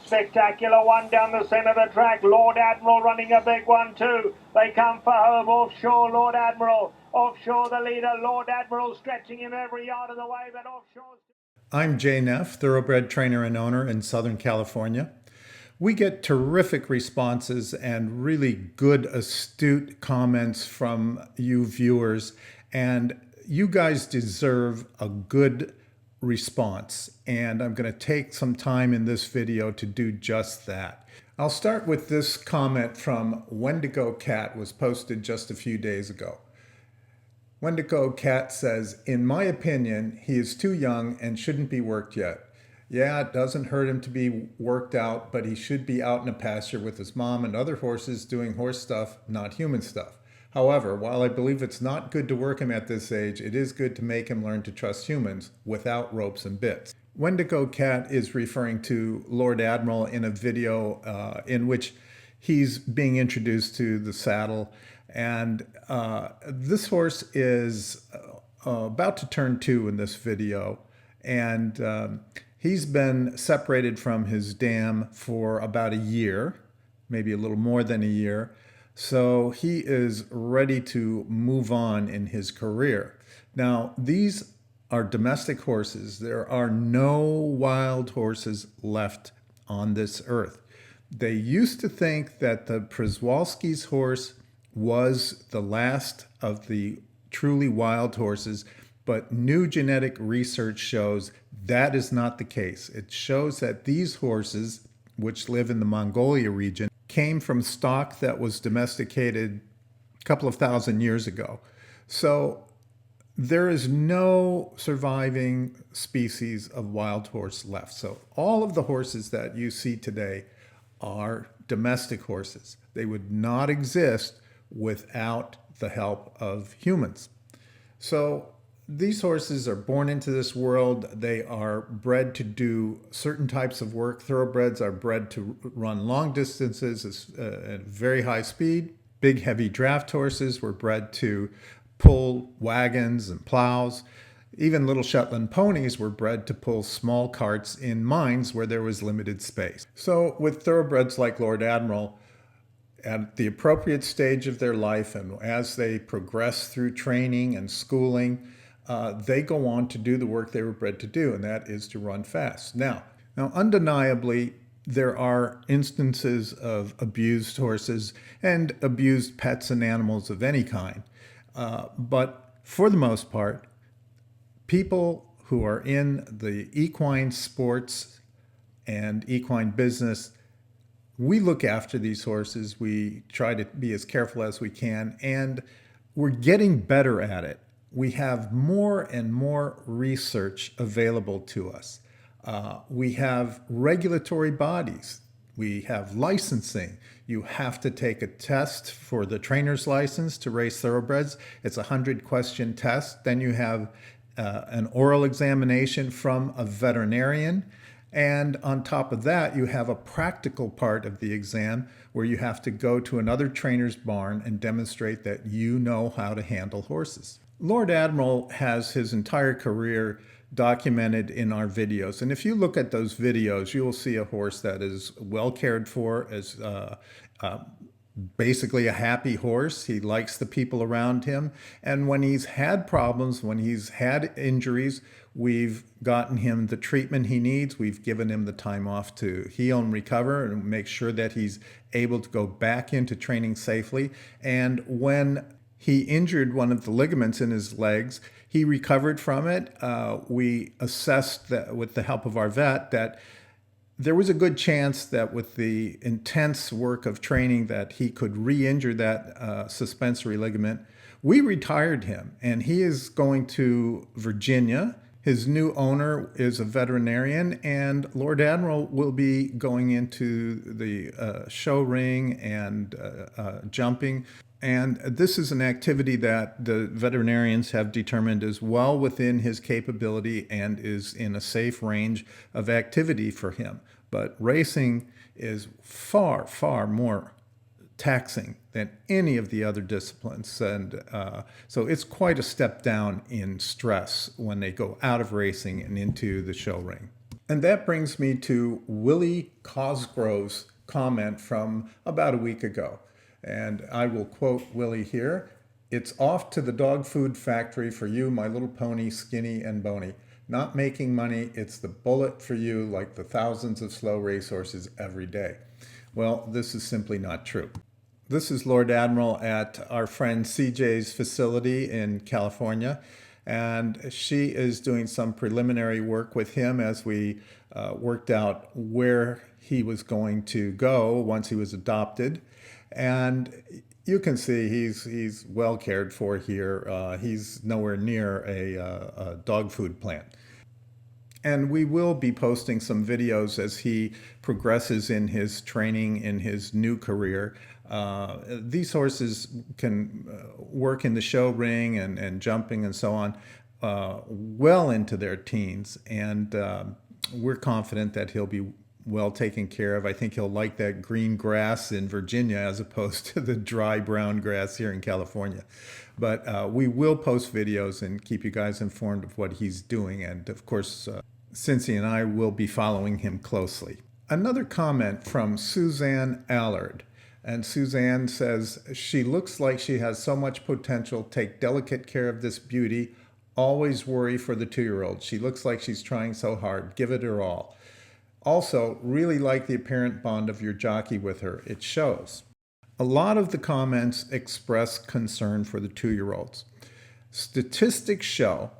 Spectacular one down the centre of the track. Lord Admiral running a big one too. They come for home. Offshore, Lord Admiral. Offshore, the leader, Lord Admiral, stretching him every yard of the way, but offshore... I'm Nehf, Thoroughbred trainer and owner in Southern California. We get terrific responses and really good, astute comments from you viewers, and you guys deserve a good response. And I'm going to take some time in this video to do just that. I'll start with this comment from Wendigo Cat, was posted just a few days ago. Wendigo Cat says, "In my opinion, he is too young and shouldn't be worked yet. Yeah, it doesn't hurt him to be worked out, but he should be out in a pasture with his mom and other horses doing horse stuff, not human stuff. However, while I believe it's not good to work him at this age, it is good to make him learn to trust humans without ropes and bits." Wendigo Cat is referring to Lord Admiral in a video in which he's being introduced to the saddle. And this horse is about to turn 2 in this video. And he's been separated from his dam for about a year, maybe a little more than a year. So he is ready to move on in his career. Now, these are domestic horses. There are no wild horses left on this earth. They used to think that the Przewalski's horse was the last of the truly wild horses, but new genetic research shows that is not the case. It shows that these horses, which live in the Mongolia region, came from stock that was domesticated a couple of thousand years ago. So there is no surviving species of wild horse left. So all of the horses that you see today are domestic horses. They would not exist without the help of humans. So these horses are born into this world. They are bred to do certain types of work. Thoroughbreds are bred to run long distances at very high speed. Big, heavy draft horses were bred to pull wagons and plows. Even little Shetland ponies were bred to pull small carts in mines where there was limited space. So with thoroughbreds like Lord Admiral, at the appropriate stage of their life and as they progress through training and schooling, they go on to do the work they were bred to do, and that is to run fast. Now, undeniably, there are instances of abused horses and abused pets and animals of any kind. But for the most part, people who are in the equine sports and equine business, we look after these horses. We try to be as careful as we can, and we're getting better at it. We have more and more research available to us. We have regulatory bodies. We have licensing. You have to take a test for the trainer's license to race thoroughbreds. It's a 100-question test. Then you have an oral examination from a veterinarian. And on top of that, you have a practical part of the exam where you have to go to another trainer's barn and demonstrate that you know how to handle horses. Lord Admiral has his entire career documented in our videos. And if you look at those videos, you will see a horse that is well cared for, as basically a happy horse. He likes the people around him. And when he's had problems, when he's had injuries, we've gotten him the treatment he needs. We've given him the time off to heal and recover and make sure that he's able to go back into training safely. And when he injured one of the ligaments in his legs, he recovered from it. We assessed that with the help of our vet that there was a good chance that with the intense work of training that he could re-injure that suspensory ligament. We retired him, and he is going to Virginia. His new owner is a veterinarian, and Lord Admiral will be going into the show ring and jumping. And this is an activity that the veterinarians have determined is well within his capability and is in a safe range of activity for him. But racing is far, far more taxing than any of the other disciplines. And so it's quite a step down in stress when they go out of racing and into the show ring. And that brings me to Willie Cosgrove's comment from about a week ago. And I will quote Willie here. "It's off to the dog food factory for you, my little pony, skinny and bony. Not making money, it's the bullet for you, like the thousands of slow racehorses every day." Well, this is simply not true. This is Lord Admiral at our friend CJ's facility in California, and she is doing some preliminary work with him as we worked out where he was going to go once he was adopted. And you can see he's well cared for here. He's nowhere near a dog food plant. And we will be posting some videos as he progresses in his training in his new career. These horses can work in the show ring and jumping and so on well into their teens. And we're confident that he'll be well taken care of. I think he'll like that green grass in Virginia as opposed to the dry brown grass here in California. But we will post videos and keep you guys informed of what he's doing. And of course, Cincy and I will be following him closely. Another comment from Suzanne Allard. And Suzanne says, "She looks like she has so much potential. Take delicate care of this beauty. Always worry for the 2-year-old. She looks like she's trying so hard. Give it her all. Also, really like the apparent bond of your jockey with her. It shows." A lot of the comments express concern for the 2-year-olds. Statistics show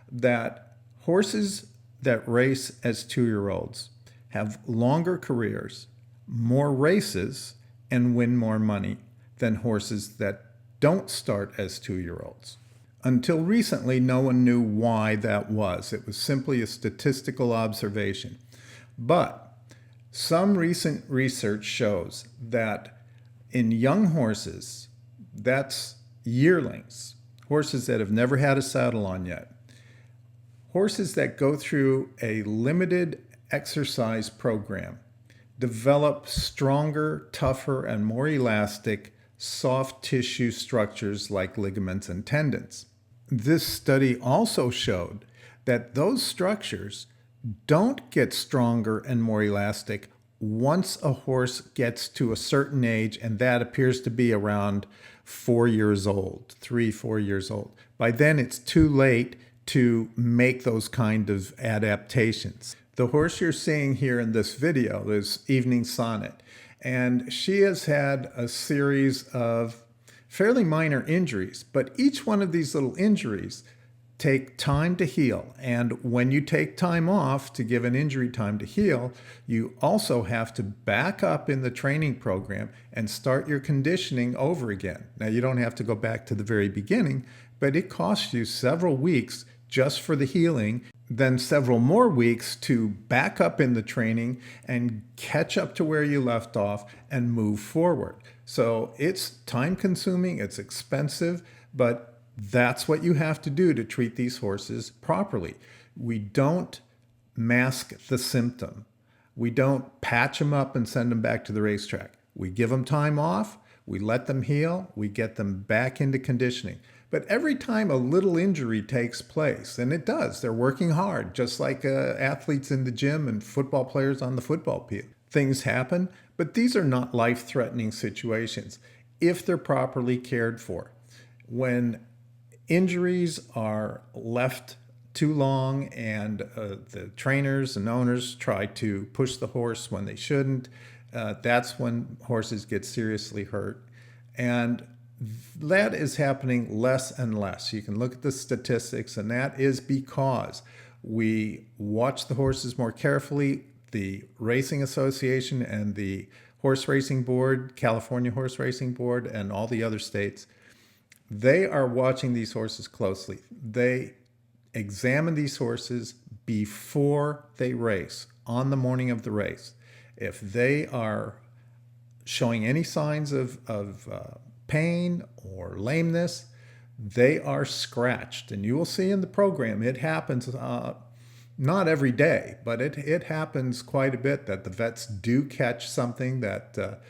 that horses that race as 2-year-olds have longer careers, more races, and win more money than horses that don't start as 2-year-olds. Until recently, no one knew why that was. It was simply a statistical observation. But some recent research shows that in young horses, that's yearlings, horses that have never had a saddle on yet, horses that go through a limited exercise program develop stronger, tougher, and more elastic soft tissue structures like ligaments and tendons. This study also showed that those structures don't get stronger and more elastic once a horse gets to a certain age, and that appears to be around 4 years old, 3-4 years old. By then, it's too late to make those kind of adaptations. The horse you're seeing here in this video is Evening Sonnet, and she has had a series of fairly minor injuries, but each one of these little injuries take time to heal. And when you take time off to give an injury time to heal, you also have to back up in the training program and start your conditioning over again. Now, you don't have to go back to the very beginning, but it costs you several weeks just for the healing, then several more weeks to back up in the training and catch up to where you left off and move forward. So it's time consuming, it's expensive, but that's what you have to do to treat these horses properly. We don't mask the symptom. We don't patch them up and send them back to the racetrack. We give them time off, we let them heal, we get them back into conditioning. But every time a little injury takes place, and it does, they're working hard, just like athletes in the gym and football players on the football field. Things happen, but these are not life-threatening situations if they're properly cared for. When injuries are left too long and the trainers and owners try to push the horse when they shouldn't, that's when horses get seriously hurt. And that is happening less and less. You can look at the statistics, and that is because we watch the horses more carefully. The Racing Association and the Horse Racing Board, California Horse Racing Board, and all the other states, they are watching these horses closely. They examine these horses before they race, on the morning of the race. If they are showing any signs of pain or lameness, they are scratched. And you will see in the program, it happens not every day, but it happens quite a bit that the vets do catch something that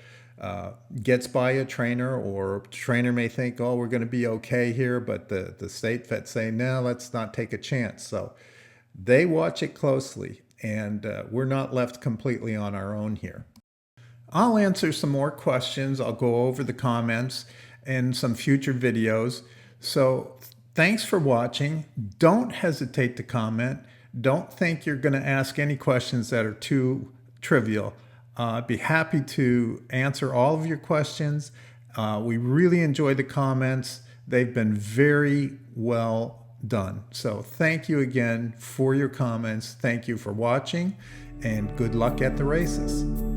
gets by a trainer, or a trainer may think, oh, we're going to be okay here, but the state vets say, no, let's not take a chance. So they watch it closely. and we're not left completely on our own here. I'll answer some more questions. I'll go over the comments in some future videos. So thanks for watching. Don't hesitate to comment. Don't think you're going to ask any questions that are too trivial. I'd be happy to answer all of your questions. We really enjoy the comments. They've been very well done. So thank you again for your comments. Thank you for watching, and good luck at the races.